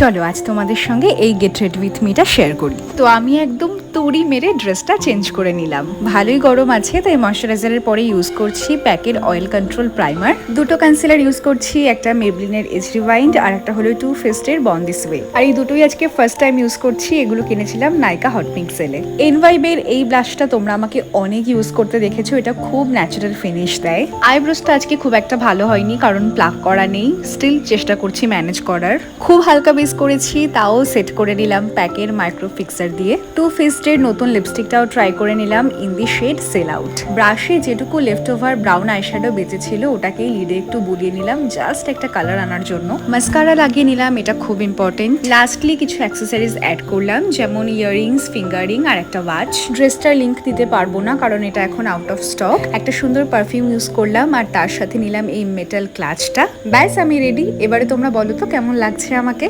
চলো আজ তোমাদের সঙ্গে এই গেট রেড উইথ মিটা শেয়ার করি। তো আমি একদম তড়ি মেরে ড্রেসটা চেঞ্জ করে নিলাম। ভালোই গরম আছে, তাই ময়শ্চারাইজারের পরে ইউজ করছি প্যাকের অয়েল কন্ট্রোল প্রাইমার। দুটো কনসিলার ইউজ করছি, একটা মেবলিনের এজ রিভাইন্ড আর একটা হলো টু ফেস্টের বর্ন দিস ওয়ে। আর এই দুটোই আজকে ফার্স্ট টাইম ইউজ করছি। এগুলো কিনেছিলাম নাইকা হট পিঙ্ক সেলে। এনভাইবের এই ব্লাশটা তোমরা আমাকে অনেক ইউজ করতে দেখেছো, এটা খুব ন্যাচারাল ফিনিশ দেয়। আইব্রোসটা আজকে খুব একটা ভালো হয়নি কারণ প্লাক করা নেই, স্টিল চেষ্টা করছি ম্যানেজ করার। খুব হালকা বেস করেছি, তাও সেট করে নিলাম প্যাকের মাইক্রো ফিক্সার দিয়ে। টু ফেস্টের নতুন লিপস্টিকটাও ট্রাই করে নিলাম in the shade sell out. ব্রাশে যেটুকু লেফট ওভার ব্রাউন আইশ্যাডো বেঁচেছিল ওটাকেই লিডে একটু বুলিয়ে নিলাম জাস্ট একটা কালার আনার জন্য। মাস্কারা লাগিয়ে নিলাম, এটা খুব ইম্পর্টেন্ট। লাস্টলি কিছু অ্যাক্সেসরিজ অ্যাড করলাম, যেমন ইয়াররিংস, ফিঙ্গারিং আর একটা ওয়াচ। ড্রেসটার লিঙ্ক দিতে পারবো না কারণ এটা এখন আউট অফ স্টক। একটা সুন্দর পারফিউম ইউজ করলাম আর তার সাথে নিলাম এই মেটাল ক্লাচটা। ব্যাস আমি রেডি। এবারে তোমরা বলো তো কেমন লাগছে আমাকে।